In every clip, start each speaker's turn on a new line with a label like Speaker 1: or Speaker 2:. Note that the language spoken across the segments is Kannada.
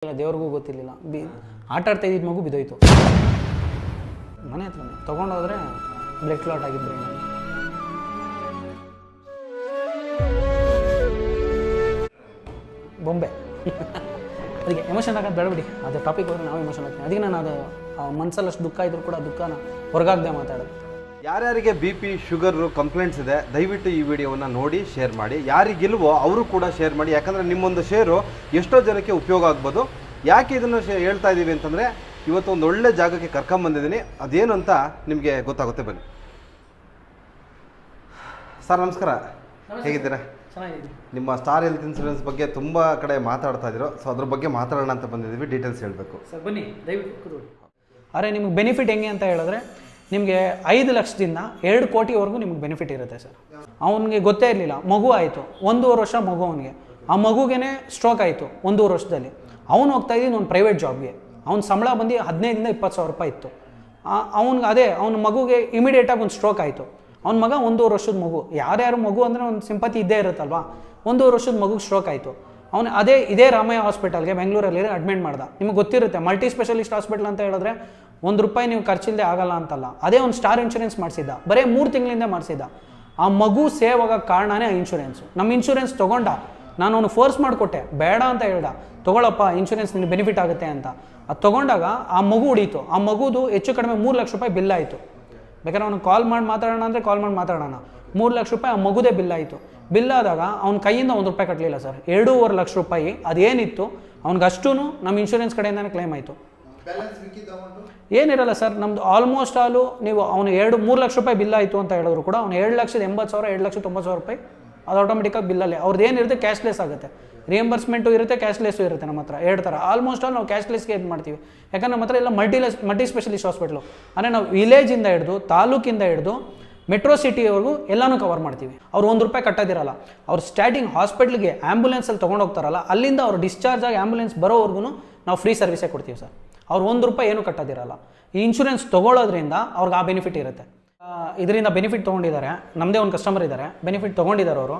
Speaker 1: ದೇವ್ರಿಗೂ ಗೊತ್ತಿರಲಿಲ್ಲ. ಆಟ ಆಡ್ತಾ ಇದ್ದಿದ್ದು ಮಗು ಬಿದ್ದೋಯ್ತು ಮನೆ ಹತ್ರನೇ. ತೊಗೊಂಡೋದ್ರೆ ಬ್ಲಡ್ ಕ್ಲಾಟ್ ಆಗಿದ್ದು ಬೊಂಬೆ. ಅದಕ್ಕೆ ಎಮೋಷನ್ ಆಗೋದು ಬೇಡಬಿಡಿ, ಅದು ಟಾಪಿಕ್ ಹೋದ್ರೆ ನಾವು ಎಮೋಷನ್ ಆಗ್ತೀವಿ. ಅದಕ್ಕೆ ನಾನು ಅದು ಮನಸ್ಸಲ್ಲಿ ಅಷ್ಟು ದುಃಖ ಇದ್ರೂ ಕೂಡ ದುಃಖನ ಹೊರಗಾಗದೆ ಮಾತಾಡೋದು.
Speaker 2: ಯಾರ್ಯಾರಿಗೆ ಬಿ ಪಿ ಶುಗರು ಕಂಪ್ಲೇಂಟ್ಸ್ ಇದೆ ದಯವಿಟ್ಟು ಈ ವಿಡಿಯೋವನ್ನು ನೋಡಿ ಶೇರ್ ಮಾಡಿ. ಯಾರಿಗಿಲ್ವೋ ಅವರು ಕೂಡ ಶೇರ್ ಮಾಡಿ, ಯಾಕಂದರೆ ನಿಮ್ಮೊಂದು ಶೇರು ಎಷ್ಟೋ ಜನಕ್ಕೆ ಉಪಯೋಗ ಆಗ್ಬೋದು. ಯಾಕೆ ಇದನ್ನು ಹೇಳ್ತಾ ಇದ್ದೀವಿ ಅಂತಂದರೆ, ಇವತ್ತು ಒಂದು ಒಳ್ಳೆ ಜಾಗಕ್ಕೆ ಕರ್ಕೊಂಬಂದಿದ್ದೀನಿ. ಅದೇನು ಅಂತ ನಿಮಗೆ ಗೊತ್ತಾಗುತ್ತೆ, ಬನ್ನಿ. ಸರ್ ನಮಸ್ಕಾರ, ಹೇಗಿದ್ದೀರಾ?
Speaker 1: ಚೆನ್ನಾಗಿದೆ.
Speaker 2: ನಿಮ್ಮ ಸ್ಟಾರ್ ಹೆಲ್ತ್ ಇನ್ಶೂರೆನ್ಸ್ ಬಗ್ಗೆ ತುಂಬ ಕಡೆ ಮಾತಾಡ್ತಾ ಇದ್ದೀರೋ, ಸೊ ಅದ್ರ ಬಗ್ಗೆ ಮಾತಾಡೋಣ ಅಂತ ಬಂದಿದ್ದೀವಿ. ಡೀಟೇಲ್ಸ್ ಹೇಳಬೇಕು
Speaker 1: ಸರ್, ಬನ್ನಿ ದಯವಿಟ್ಟು. ಅರೆ ನಿಮಗೆ ಬೆನಿಫಿಟ್ ಹೆಂಗೆ ಅಂತ ಹೇಳಿದ್ರೆ, ನಿಮಗೆ 5 ಲಕ್ಷದಿಂದ 2 ಕೋಟಿವರೆಗೂ ನಿಮಗೆ ಬೆನಿಫಿಟ್ ಇರುತ್ತೆ ಸರ್. ಅವನಿಗೆ ಗೊತ್ತೇ ಇರಲಿಲ್ಲ, ಮಗು ಆಯಿತು, 1.5 ವರ್ಷ ಮಗು ಅವನಿಗೆ. ಆ ಮಗುಗೇ ಸ್ಟ್ರೋಕ್ ಆಯಿತು 1.5 ವರ್ಷದಲ್ಲಿ. ಅವನು ಹೋಗ್ತಾ ಇದ್ದೀನಿ ಒಂದು ಪ್ರೈವೇಟ್ ಜಾಬ್ಗೆ. ಅವ್ನ ಸಂಬಳ ಬಂದು 15,000 to 20,000 ರೂಪಾಯಿ ಇತ್ತು. ಅವ್ನಿಗೆ ಅವನ ಮಗುಗೆ ಇಮಿಡಿಯೇಟಾಗಿ ಒಂದು ಸ್ಟ್ರೋಕ್ ಆಯಿತು. ಅವ್ನ ಮಗ 1.5 ವರ್ಷದ ಮಗು. ಯಾರ್ಯಾರು ಮಗು ಅಂದರೆ ಒಂದು ಸಿಂಪತಿ ಇದ್ದೇ ಇರುತ್ತಲ್ವಾ. 1.5 ವರ್ಷದ ಮಗುಗೆ ಸ್ಟ್ರೋಕ್ ಆಯಿತು. ಅವನು ಇದೇ ರಾಮಯ್ಯ ಹಾಸ್ಪಿಟಲ್ಗೆ ಬೆಂಗಳೂರಲ್ಲಿ ಅಡ್ಮಿಟ್ ಮಾಡ್ದ. ನಿಮಗೆ ಗೊತ್ತಿರುತ್ತೆ, ಮಲ್ಟಿ ಸ್ಪೆಷಲಿಸ್ಟ್ ಹಾಸ್ಪಿಟಲ್ ಅಂತ ಹೇಳಿದ್ರೆ ₹1 ನೀವು ಖರ್ಚಿಲ್ಲದೆ ಆಗಲ್ಲ ಅಂತಲ್ಲ. ಅದೇ ಒಂದು ಸ್ಟಾರ್ ಇನ್ಶೂರೆನ್ಸ್ ಮಾಡಿಸಿದ್ದ, ಬರೀ 3 ತಿಂಗಳಿಂದ ಮಾಡಿಸಿದ್ದ. ಆ ಮಗು ಸೇವ್ ಆಗೋಕ್ಕೆ ಕಾರಣನೇ ಆ ಇನ್ಶೂರೆನ್ಸು. ನಮ್ಮ ಇನ್ಶೂರೆನ್ಸ್ ತೊಗೊಂಡ, ನಾನು ಅವನು ಫೋರ್ಸ್ ಮಾಡಿಕೊಟ್ಟೆ, ಬೇಡ ಅಂತ ಹೇಳ್ದ. ತೊಗೊಳಪ್ಪ, ಇನ್ಶೂರೆನ್ಸ್ ನಿನಗೆ ಬೆನಿಫಿಟ್ ಆಗುತ್ತೆ ಅಂತ. ಅದು ತೊಗೊಂಡಾಗ ಆ ಮಗು ಉಡೀತು. ಆ ಮಗುದು ಹೆಚ್ಚು ಕಡಿಮೆ 3 ಲಕ್ಷ ರೂಪಾಯಿ ಬಿಲ್ ಆಯಿತು. ಬೇಕಾದ್ರೆ ಅವ್ನು ಕಾಲ್ ಮಾಡಿ ಮಾತಾಡೋಣ ಅಂದರೆ ಕಾಲ್ ಮಾಡಿ ಮಾತಾಡೋಣ. 3 ಲಕ್ಷ ರೂಪಾಯಿ ಆ ಮಗುದೇ ಬಿಲ್ ಆಯಿತು. ಬಿಲ್ ಆದಾಗ ಅವ್ನ ಕೈಯಿಂದ ₹1 ಕಟ್ಟಲಿಲ್ಲ ಸರ್. 2.5 ಲಕ್ಷ ರೂಪಾಯಿ ಅದೇನಿತ್ತು ಅವ್ನಿಗಷ್ಟೂ ನಮ್ಮ ಇನ್ಶೂರೆನ್ಸ್ ಕಡೆಯಿಂದನೇ ಕ್ಲೈಮ್ ಆಯಿತು. ಏನಿರಲ್ಲ ಸರ್, ನಮ್ಮದು ಆಲ್ಮೋಸ್ಟ್ ಆಲು ನೀವು ಅವನು 3 ಲಕ್ಷ ರೂಪಾಯಿ ಬಿಲ್ ಆಯಿತು ಅಂತ ಹೇಳಿದ್ರು ಕೂಡ ಅವ್ನು 7,80,000 2,90,000 ರೂಪಾಯಿ ಅದು ಆಟೋಮೆಟಿಕ್ಕಾಗಿ ಬಿಲ್ಲಲ್ಲಿ ಅವ್ರದ್ದು ಏನಿರುತ್ತೆ ಕ್ಯಾಶ್ಲೆಸ್ ಆಗುತ್ತೆ. ರಿಯಂಬರ್ಸ್ಮೆಂಟು ಇರುತ್ತೆ, ಕ್ಯಾಶ್ಲೆಸ್ಸು ಇರುತ್ತೆ. ನಮ್ಮ ಹತ್ರ 2 ಥರ. ಆಲ್ಮೋಸ್ಟ್ ಆಲ್ ನಾವು ಕ್ಯಾಶ್ಲೆಸ್ಗೆ ಇದು ಮಾಡ್ತೀವಿ. ಯಾಕಂದ್ರೆ ನಮ್ಮ ಹತ್ರ ಎಲ್ಲ ಮಲ್ಟಿ ಸ್ಪೆಷಲಿಸ್ಟ್ ಹಾಸ್ಪಿಟ್ಲು. ಅಂದರೆ ನಾವು ವಿಲೇಜಿಂದ ಹಿಡಿದು ತಾಲೂಕಿಂದ ಹಿಡಿದು ಮೆಟ್ರೋ ಸಿಟಿವರೆಗೂ ಎಲ್ಲನೂ ಕವರ್ ಮಾಡ್ತೀವಿ. ಅವ್ರು ₹1 ಕಟ್ಟೋದಿರಲ್ಲ. ಅವ್ರು ಸ್ಟಾರ್ಟಿಂಗ್ ಹಾಸ್ಪಿಟ್ಲಿಗೆ ಆ್ಯಂಬುಲೆನ್ಸಲ್ಲಿ ತೊಗೊಂಡೋಗ್ತಾರಲ್ಲ, ಅಲ್ಲಿಂದ ಅವ್ರು ಡಿಸ್ಚಾರ್ಜ್ ಆಗಿ ಆ್ಯಂಬುಲೆನ್ಸ್ ಬರೋವರೆಗೂ ನಾವು ಫ್ರೀ ಸರ್ವಿಸೇ ಕೊಡ್ತೀವಿ ಸರ್. ಅವ್ರು ₹1 ಏನೂ ಕಟ್ಟೋದಿರಲ್ಲ. ಈ ಇನ್ಶೂರೆನ್ಸ್ ತೊಗೊಳ್ಳೋದ್ರಿಂದ ಅವ್ರಿಗೆ ಆ ಬೆನಿಫಿಟ್ ಇರುತ್ತೆ. ಇದರಿಂದ ಬೆನಿಫಿಟ್ ತೊಗೊಂಡಿದ್ದಾರೆ. ನಮ್ಮದೇ ಒಂದು ಕಸ್ಟಮರ್ ಇದ್ದಾರೆ, ಬೆನಿಫಿಟ್ ತೊಗೊಂಡಿದ್ದಾರೆ ಅವರು.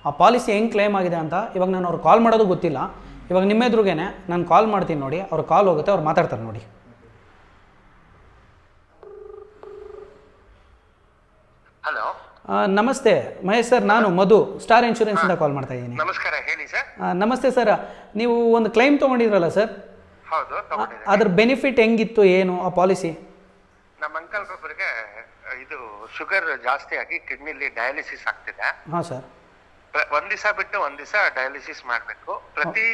Speaker 1: ಆ ಪಾಲಿಸಿ ಹೆಂಗೆ ಕ್ಲೇಮ್ ಆಗಿದೆ ಅಂತ ಇವಾಗ ನಾನು ಅವ್ರು ಕಾಲ್ ಮಾಡೋದು ಗೊತ್ತಿಲ್ಲ. ಇವಾಗ ನಿಮ್ಮ ಎದುರುಗೇ ನಾನು ಕಾಲ್ ಮಾಡ್ತೀನಿ ನೋಡಿ, ಅವ್ರು ಕಾಲ್ ಹೋಗುತ್ತೆ, ಅವ್ರು ಮಾತಾಡ್ತಾರೆ ನೋಡಿ.
Speaker 3: ಹಲೋ,
Speaker 1: ನಮಸ್ತೆ ಮಹೇಶ್ ಸರ್, ನಾನು ಮಧು ಸ್ಟಾರ್ ಇನ್ಶೂರೆನ್ಸಿಂದ ಕಾಲ್ ಮಾಡ್ತಾ ಇದ್ದೀನಿ.
Speaker 3: ನಮಸ್ಕಾರ, ಹೇಳಿ ಸರ್.
Speaker 1: ನಮಸ್ತೆ ಸರ್, ನೀವು ಒಂದು ಕ್ಲೈಮ್ ತೊಗೊಂಡಿದ್ರಲ್ಲ ಸರ್,
Speaker 3: ಹೌದು ತಗೊಂಡಿದ್ದೀನಿ.
Speaker 1: ಅದ್ರ ಬೆನಿಫಿಟ್ ಹೆಂಗಿತ್ತು, ಏನು ಆ ಪಾಲಿಸಿ?
Speaker 3: ನಮ್ಮ ಅಂಕಲ್ ಒಬ್ಬರಿಗೆ ಇದು ಶುಗರ್ ಜಾಸ್ತಿ ಆಗಿ ಕಿಡ್ನಿಲಿ ಡಯಾಲಿಸಿಸ್ ಆಗ್ತಿದೆ.
Speaker 1: ಹಾಂ ಸರ್.
Speaker 3: ಒಂದ್ ದಿವಸ ಬಿಟ್ಟು ಒಂದ್ ದಿವಸ ಡಯಾಲಿಸಿಸ್ ಮಾಡಬೇಕು. ಪ್ರತಿ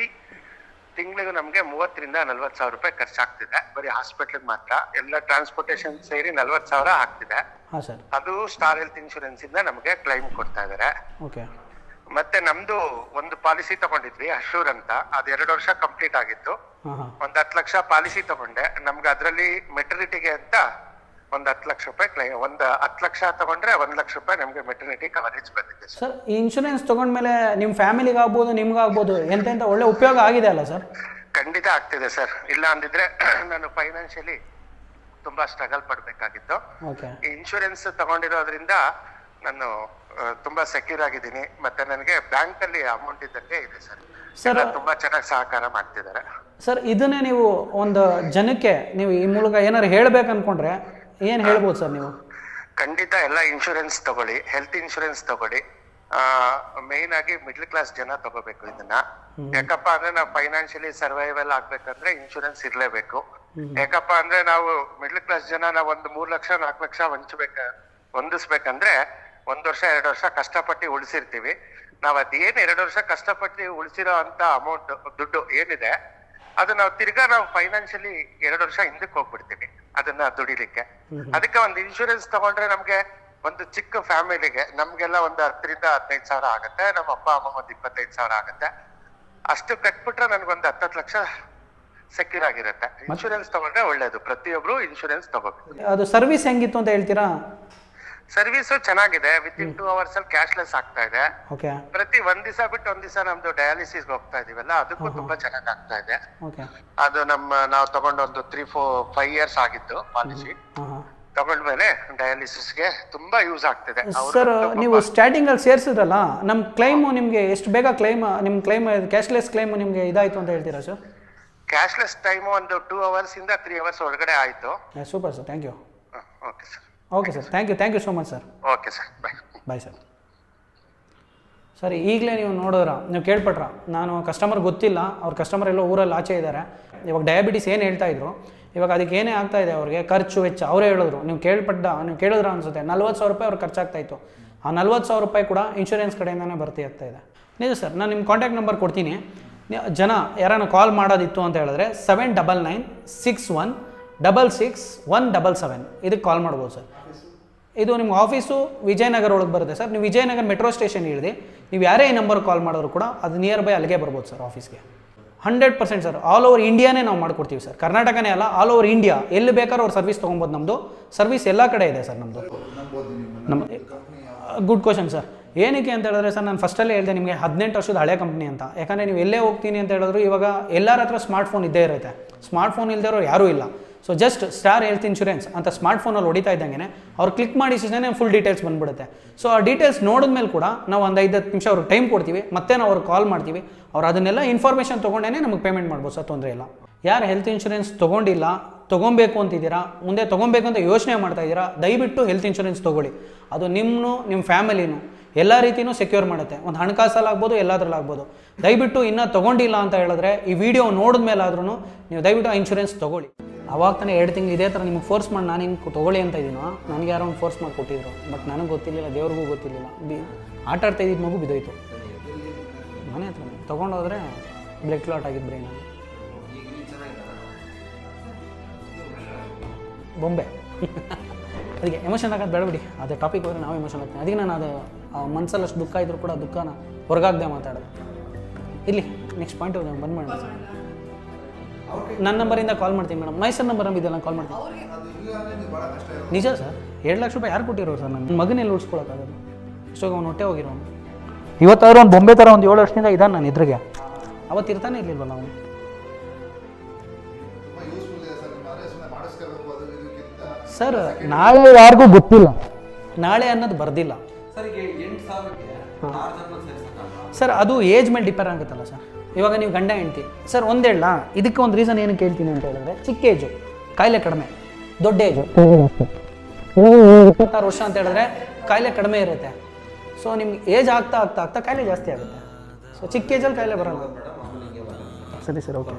Speaker 3: ತಿಂಗಳಿಗೂ ನಮ್ಗೆ 30,000 to 40,000 ರೂಪಾಯಿ ಖರ್ಚಾಗ್ತಿದೆ. ಬರೀ ಹಾಸ್ಪಿಟ್ಲಿಗೆ ಮಾತ್ರ, ಎಲ್ಲ ಟ್ರಾನ್ಸ್ಪೋರ್ಟೇಷನ್ ಸೇರಿ 40,000 ಆಗ್ತಿದೆ.
Speaker 1: ಹಾಂ ಸರ್.
Speaker 3: ಅದು ಸ್ಟಾರ್ ಹೆಲ್ತ್ ಇನ್ಶೂರೆನ್ಸ್ ಇಂದ ನಮಗೆ ಕ್ಲೈಮ್ ಕೊಡ್ತಾ ಇದಾರೆ.
Speaker 1: ಓಕೆ.
Speaker 3: ಮತ್ತೆ ನಮ್ದು ಒಂದು ಪಾಲಿಸಿ ತಗೊಂಡಿದ್ವಿ ಅಶೂರ್ ಅಂತ, ಅದು 2 ವರ್ಷ ಕಂಪ್ಲೀಟ್ ಆಗಿತ್ತು. ಒಂದ್ 10 ಲಕ್ಷ ಪಾಲಿಸಿ ತಗೊಂಡೆ. ನಮ್ಗೆ ಅದ್ರಲ್ಲಿ ಮೆಟರ್ನಿಟಿಗೆ ಅಂತ ಒಂದ್ 10 ಲಕ್ಷ ರೂಪಾಯಿ ಕ್ಲೈಮ್, ಒಂದ್ 10 ಲಕ್ಷ ತಗೊಂಡ್ರೆ 1 ಲಕ್ಷ ರೂಪಾಯಿ ನಮ್ಗೆ ಮೆಟರ್ನಿಟಿ ಕವರೇಜ್ ಬಂದಿದೆ
Speaker 1: ಸರ್. ಈ ಇನ್ಶೂರೆನ್ಸ್ ತಗೊಂಡ್ಮೇಲೆ ನಿಮ್ಮ ಫ್ಯಾಮಿಲಿಗೆ ಆಗ್ಬೋದು, ನಿಮ್ಗೆ ಆಗ್ಬೋದು, ಎಂತೆಂಥ ಒಳ್ಳೆ ಉಪಯೋಗ ಆಗಿದೆ ಅಲ್ಲ ಸರ್?
Speaker 3: ಖಂಡಿತ ಆಗ್ತಿದೆ ಸರ್. ಇಲ್ಲ ಅಂದಿದ್ರೆ ನಾನು ಫೈನಾನ್ಷಿಯಲಿ ತುಂಬಾ ಸ್ಟ್ರಗಲ್ ಪಡ್ಬೇಕಾಗಿತ್ತು. ಈ ಇನ್ಶೂರೆನ್ಸ್ ತಗೊಂಡಿರೋದ್ರಿಂದ ನಾನು ತುಂಬಾ ಸೆಕ್ಯೂರ್ ಆಗಿದ್ದೀನಿ. ಮತ್ತೆ ನನಗೆ ಬ್ಯಾಂಕ್ ಅಲ್ಲಿ ಅಮೌಂಟ್ ಇದ್ದಂಗೆ ಇದೆ ಸರ್. ಸರ್ ತುಂಬಾ ಚೆನ್ನಾಗಿ ಸಹಕಾರ ಮಾಡ್ತಿದ್ದಾರೆ
Speaker 1: ಸರ್. ಇದನ್ನೇ ನೀವು ಒಂದು ಜನಕ್ಕೆ ನೀವು ಈ ಮೂಲಕ ಏನಾರು ಹೇಳ್ಬೇಕು ಅನ್ಕೊಂಡ್ರೆ ಏನು ಹೇಳ್ಬೋದು ಸರ್ ನೀವು?
Speaker 3: ಖಂಡಿತ ಎಲ್ಲ ಇನ್ಶೂರೆನ್ಸ್ ತಗೊಳ್ಳಿ, ಹೆಲ್ತ್ ಇನ್ಶೂರೆನ್ಸ್ ತಗೊಳ್ಳಿ. ಮೇನ್ ಆಗಿ ಮಿಡ್ಲ್ ಕ್ಲಾಸ್ ಜನ ತಗೋಬೇಕು ಇದನ್ನ. ಯಾಕಪ್ಪ ಅಂದ್ರೆ ನಾವು ಫೈನಾನ್ಷಿಯಲಿ ಸರ್ವೈವಲ್ ಆಗ್ಬೇಕಂದ್ರೆ ಇನ್ಶೂರೆನ್ಸ್ ಇರ್ಲೇಬೇಕು. ಯಾಕಪ್ಪ ಅಂದ್ರೆ ನಾವು ಮಿಡ್ಲ್ ಕ್ಲಾಸ್ ಜನ ನಾವು ಒಂದು 3 ಲಕ್ಷ 4 ಲಕ್ಷ ಹೊಂದಿಸ್ಬೇಕಂದ್ರೆ 1 ವರ್ಷ 2 ವರ್ಷ ಕಷ್ಟಪಟ್ಟು ಉಳಿಸಿರ್ತೀವಿ. ನಾವ್ ಅದೇನ್ 2 ವರ್ಷ ಕಷ್ಟಪಟ್ಟು ಉಳಿಸಿರೋ ಅಂತ ಅಮೌಂಟ್ ದುಡ್ಡು ಏನಿದೆ ಅದು ನಾವು ತಿರ್ಗಾ ನಾವು ಫೈನಾನ್ಷಿಯಲಿ 2 ವರ್ಷ ಹಿಂದಕ್ಕೆ ಹೋಗ್ಬಿಡ್ತೀವಿ ಅದನ್ನ ದುಡಿಲಿಕ್ಕೆ. ಅದಕ್ಕೆ ಒಂದು ಇನ್ಶೂರೆನ್ಸ್ ತಗೊಂಡ್ರೆ ನಮ್ಗೆ ಒಂದು ಚಿಕ್ಕ ಫ್ಯಾಮಿಲಿಗೆ ನಮ್ಗೆಲ್ಲ ಒಂದು 10,000 to 15,000 ಆಗತ್ತೆ. ನಮ್ಮ ಅಪ್ಪ ಅಮ್ಮ ಒಂದು 25,000 ಆಗತ್ತೆ. ಅಷ್ಟು ಕಟ್ಬಿಟ್ರೆ ನನ್ಗೊಂದು 10 ಲಕ್ಷ ಸೆಕ್ಯೂರ್ ಆಗಿರುತ್ತೆ. ಇನ್ಶೂರೆನ್ಸ್ ತಗೊಂಡ್ರೆ ಒಳ್ಳೇದು. ಪ್ರತಿಯೊಬ್ರು ಇನ್ಶೂರೆನ್ಸ್ ತಗೋಬೇಕು.
Speaker 1: ಅದು ಸರ್ವಿಸ್ ಹೆಂಗಿತ್ತು ಅಂತ ಹೇಳ್ತೀರಾ?
Speaker 3: ಸರ್ವಿಸ್ ಚೆನ್ನಾಗಿದೆ. ವಿತಿನ್ 2 hours ಅಲ್ಲಿ ಕ್ಯಾಶ್ಲೆಸ್ ಆಗ್ತಾ ಇದೆ. ಪ್ರತಿ ಒಂದ್ ದಿವಸ ಬಿಟ್ಟು ಒಂದ್ ದಿವಸ ನಮ್ದು ಡಯಾಲಿಸಿಸ್ ಹೋಗ್ತಾ ಇದೀವಲ್ಲ, ಅದಕ್ಕೂ ತುಂಬಾ ಚೆನ್ನಾಗಿ ಆಗ್ತಾ ಇದೆ. ಅದು ನಾವು ತಗೊಂಡು ಒಂದು 3-4-5 years ಆಗಿತ್ತು ಪಾಲಿಸಿ. ತಗೊಂಡ್ಮೇಲೆ ಡಯಾಲಿಸಿಸ್ಗೆ ತುಂಬಾ ಯೂಸ್ ಆಗ್ತಿದೆ.
Speaker 1: ಸರ್, ನೀವು ಸ್ಟಾರ್ಟಿಂಗ್ ಅಲ್ಲಿ ಸೇರಿಸಿದ್ರಲ್ಲ, ನಮ್ಮ ಕ್ಲೈಮು ನಿಮಗೆ ಎಷ್ಟು ಬೇಗ ನಿಮ್ಮ ಕ್ಲೈಮ್ ಕ್ಯಾಶ್ಲೆಸ್ ಕ್ಲೈಮ್ ನಿಮಗೆ ಇದಾಯ್ತು ಅಂತ ಹೇಳ್ತೀರಾ ಸರ್?
Speaker 3: ಕ್ಯಾಶ್ಲೆಸ್ ಟೈಮು ಒಂದು 2 hours ಇಂದ 3 hours ಒಳಗಡೆ ಆಯಿತು.
Speaker 1: Super sir, thank you.
Speaker 3: Okay sir.
Speaker 1: Okay sir, thank you so much sir.
Speaker 3: Okay sir,
Speaker 1: bye sir. ಸರಿ, ಈಗಲೇ ನೀವು ನೋಡಿದ್ರ, ನೀವು ಕೇಳ್ಪಟ್ರ, ನಾನು ಕಸ್ಟಮರ್ ಗೊತ್ತಿಲ್ಲ, ಅವ್ರ ಕಸ್ಟಮರ್ ಎಲ್ಲೋ ಊರಲ್ಲಿ ಆಚೆ ಇದ್ದಾರೆ, ಇವಾಗ ಡಯಾಬಿಟಿಸ್ ಏನು ಹೇಳ್ತಾ ಇದ್ರು, ಇವಾಗ ಅದಕ್ಕೆ ಏನೇ ಆಗ್ತಾ ಇದೆ ಅವ್ರಿಗೆ ಖರ್ಚು ವೆಚ್ಚ ಅವರೇ ಹೇಳಿದ್ರು. ನೀವು ಕೇಳಿದ್ರ ಅನಿಸುತ್ತೆ 40,000 ರೂಪಾಯಿ ಅವ್ರಿಗೆ ಖರ್ಚಾಗ್ತಾಯಿತ್ತು. ಆ 40,000 ರೂಪಾಯಿ ಕೂಡ ಇನ್ಶೂರೆನ್ಸ್ ಕಡೆಯಿಂದನೇ ಬರ್ತಾ ಇದೆ. ನಿಜ ಸರ್, ನಾನು ನಿಮ್ಮ ಕಾಂಟ್ಯಾಕ್ಟ್ ನಂಬರ್ ಕೊಡ್ತೀನಿ. ಜನ ಯಾರನ್ನ ಕಾಲ್ ಮಾಡೋದಿತ್ತು ಅಂತ ಹೇಳಿದ್ರೆ 7996166177 ಇದಕ್ಕೆ ಕಾಲ್ ಮಾಡ್ಬೋದು ಸರ್. ಇದು ನಿಮ್ಮ ಆಫೀಸು ವಿಜಯನಗರ ಒಳಗೆ ಬರುತ್ತೆ ಸರ್. ನೀವು ವಿಜಯನಗರ ಮೆಟ್ರೋ ಸ್ಟೇಷನ್ ಇಳಿದು ನೀವು ಯಾರೇ ಈ ನಂಬರ್ ಕಾಲ್ ಮಾಡೋರು ಕೂಡ ಅದು ನಿಯರ್ ಬೈ ಅಲ್ಲಿಗೆ ಬರ್ಬೋದು ಸರ್ ಆಫೀಸ್ಗೆ. 100% ಸರ್, ಆಲ್ ಓವರ್ ಇಂಡಿಯಾನೇ ನಾವು ಮಾಡ್ಕೊಡ್ತೀವಿ ಸರ್. ಕರ್ನಾಟಕನೇ ಅಲ್ಲ, ಆಲ್ ಓವರ್ ಇಂಡಿಯಾ ಎಲ್ಲಿ ಬೇಕಾದ್ರೂ ಅವ್ರು ಸರ್ವಿಸ್ ತೊಗೊಬೋದು. ನಮ್ಮದು ಸರ್ವಿಸ್ ಎಲ್ಲ ಕಡೆ ಇದೆ ಸರ್. ನಮ್ಮದು ಗುಡ್ ಕ್ವಶನ್ ಸರ್. ಏನಕ್ಕೆ ಅಂತ ಹೇಳಿದ್ರೆ ಸರ್, ನಾನು ಫಸ್ಟಲ್ಲೇ ಹೇಳಿದೆ ನಿಮಗೆ 18 ವರ್ಷದ ಹಳೆ ಕಂಪ್ನಿ ಅಂತ. ಯಾಕಂದರೆ ನೀವು ಎಲ್ಲೇ ಹೋಗ್ತೀನಿ ಅಂತ ಹೇಳಿದ್ರು ಇವಾಗ ಎಲ್ಲರ ಹತ್ರ ಸ್ಮಾರ್ಟ್ಫೋನ್ ಇದ್ದೇ ಇರುತ್ತೆ. ಸ್ಮಾರ್ಟ್ಫೋನ್ ಇಲ್ಲದೆ ಇರೋರು ಯಾರೂ ಇಲ್ಲ. So just star health insurance ಅಂತ ಸ್ಮಾರ್ಟ್ಫೋನಲ್ಲಿ ಹೊಡಿತಾ ಇದ್ದಂಗೆ ಅವ್ರು ಕ್ಲಿಕ್ ಮಾಡಿ ಫುಲ್ ಡೀಟೇಲ್ಸ್ ಬಂದುಬಿಡುತ್ತೆ. ಸೊ ಆ ಡೀಟೇಲ್ಸ್ ನೋಡಿದ್ಮೇಲೆ ಕೂಡ ನಾವು ಒಂದು 5-10 ನಿಮಿಷ ಅವ್ರಿಗೆ ಟೈಮ್ ಕೊಡ್ತೀವಿ, ಮತ್ತೆ ನಾವು ಅವ್ರಿಗೆ ಕಾಲ್ ಮಾಡ್ತೀವಿ. ಅವ್ರು ಅದನ್ನೆಲ್ಲ ಇನ್ಫಾರ್ಮೇಷನ್ ತೊಗೊಂಡೇ ನಮಗೆ ಪೇಮೆಂಟ್ ಮಾಡ್ಬೋದು ಸರ್, ತೊಂದರೆ ಇಲ್ಲ. ಯಾರು ಹೆಲ್ತ್ ಇನ್ಶೂರೆನ್ಸ್ ತೊಗೊಂಡಿಲ್ಲ, ತೊಗೊಬೇಕು ಅಂತಿದ್ದೀರಾ, ಮುಂದೆ ತೊಗೊಬೇಕು ಅಂತ ಯೋಚನೆ ಮಾಡ್ತಾ ಇದ್ದೀರಾ, ದಯವಿಟ್ಟು ಹೆಲ್ತ್ ಇನ್ಶೂರೆನ್ಸ್ ತೊಗೊಳ್ಳಿ. ಅದು ನಿಮ್ಮ ಫ್ಯಾಮಿಲಿನೂ ಎಲ್ಲ ರೀತಿಯೂ ಸೆಕ್ಯೂರ್ ಮಾಡುತ್ತೆ. ಒಂದು ಹಣಕಾಸಲ್ಲಾಗ್ಬೋದು, ಎಲ್ಲದರಲ್ಲಾಗ್ಬೋದು. ದಯವಿಟ್ಟು ಇನ್ನೂ ತೊಗೊಂಡಿಲ್ಲ ಅಂತ ಹೇಳಿದ್ರೆ ಈ ವಿಡಿಯೋ ನೋಡಿದ್ಮೇಲೆ ಆದ್ರೂ ನೀವು ದಯವಿಟ್ಟು ಆ ಇನ್ಶೂರೆನ್ಸ್ ತೊಗೊಳ್ಳಿ. ಅವಾಗ ತಾನೇ 2 ತಿಂಗಳು ಇದೇ ಥರ ನಿಮಗೆ ಫೋರ್ಸ್ ಮಾಡಿ ನಾನು ಹಿಂಗೆ ತೊಗೊಳ್ಳಿ ಅಂತ ಇದ್ದೀನೋ, ನನಗೆ ಯಾರೋ ಒಂದು ಫೋರ್ಸ್ ಮಾಡಿ ಕೊಟ್ಟಿದ್ರು. ಬಟ್ ನನಗೆ ಗೊತ್ತಿರಲಿಲ್ಲ, ದೇವ್ರಿಗೂ ಗೊತ್ತಿರಲಿಲ್ಲ. ಆಟ ಆಡ್ತಾ ಇದ್ದಿದ್ದು ಮಗು ಬಿದ್ದೋಯ್ತು ಮನೆ ಹತ್ರ. ತೊಗೊಂಡೋದ್ರೆ ಬ್ಲಡ್ ಕ್ಲಾಟ್ ಆಗಿದ್ದು ಬ್ರೈನಲ್ಲಿ. ಬೊಂಬೆ ಅದಕ್ಕೆ ಎಮೋಷನ್ ಆಗೋದು ಬೇಡ ಬಿಡಿ, ಅದೇ ಟಾಪಿಕ್ ಹೋದರೆ ನಾವು ಎಮೋಷನ್ ಆಗ್ತೀವಿ. ಅದಕ್ಕೆ ನಾನು ಅದು ಮನಸ್ಸಲ್ಲಿ ಅಷ್ಟು ದುಃಖ ಇದ್ದರೂ ಕೂಡ ದುಃಖನ ಹೊರಗಾಗದೆ ಮಾತಾಡೋದು. ಇಲ್ಲಿ ನೆಕ್ಸ್ಟ್ ಪಾಯಿಂಟ್ ಬಂದು ಮಾಡೋಣ ಸರ್. ನನ್ನ ನಂಬರಿಂದ ಕಾಲ್ ಮಾಡ್ತೀನಿ ಮೇಡಮ್. ಮೈಸೂರು ನಂಬರ್ ನಂಬಿದ್ದೆಲ್ಲ ಕಾಲ್ ಮಾಡ್ತೀನಿ. ನಿಜ ಸರ್, 2 ಲಕ್ಷ ರೂಪಾಯಿ ಯಾರು ಕೊಟ್ಟಿರೋರು ಸರ್? ನನ್ನ ಮಗನೆಲ್ಲ ಉಳಿಸ್ಕೊಳಕ್ಕಾಗೋದು. ಇಷ್ಟೋಗ ಅವ್ನು ಹೊಟ್ಟೆ ಹೋಗಿರೋನು. ಇವತ್ತಾದ್ರೂ ಒಂದು ಬೊಂಬೆ ಥರ ಒಂದು 7 ವರ್ಷದಿಂದ ಇದ್ದಾನೆ ನಾನು ಎದುರಿಗೆ. ಅವತ್ತು ಇರ್ತಾನೆ ಇರಲಿಲ್ವಲ್ಲ ಅವನು. ಸರ್ ನಾಳೆ ಯಾರಿಗೂ ಗೊತ್ತಿಲ್ಲ, ನಾಳೆ ಅನ್ನೋದು ಬರ್ದಿಲ್ಲ ಸರ್. ಅದು ಏಜ್ ಮೇಲೆ ಡಿಪೆಂಡ್ ಆಗುತ್ತಲ್ಲ ಸರ್. ಇವಾಗ ನೀವು ಗಂಡ ಹೆಂಡ್ತಿ ಸರ್, ಒಂದು ಹೇಳ, ಇದಕ್ಕೆ ಒಂದು ರೀಸನ್ ಏನು ಕೇಳ್ತೀನಿ ಅಂತ ಹೇಳಿದ್ರೆ, ಚಿಕ್ಕ ಏಜು ಕಾಯಿಲೆ ಕಡಿಮೆ, ದೊಡ್ಡ ಏಜು 26 ವರ್ಷ ಅಂತ ಹೇಳಿದ್ರೆ ಕಾಯಿಲೆ ಕಡಿಮೆ ಇರುತ್ತೆ. ಸೊ ನಿಮ್ಗೆ ಏಜ್ ಆಗ್ತಾ ಕಾಯಿಲೆ ಜಾಸ್ತಿ ಆಗುತ್ತೆ. ಸೊ ಚಿಕ್ಕ ಏಜಲ್ಲಿ ಕಾಯಿಲೆ ಬರೋಲ್ಲ. ಸರಿ ಸರ್, ಓಕೆ.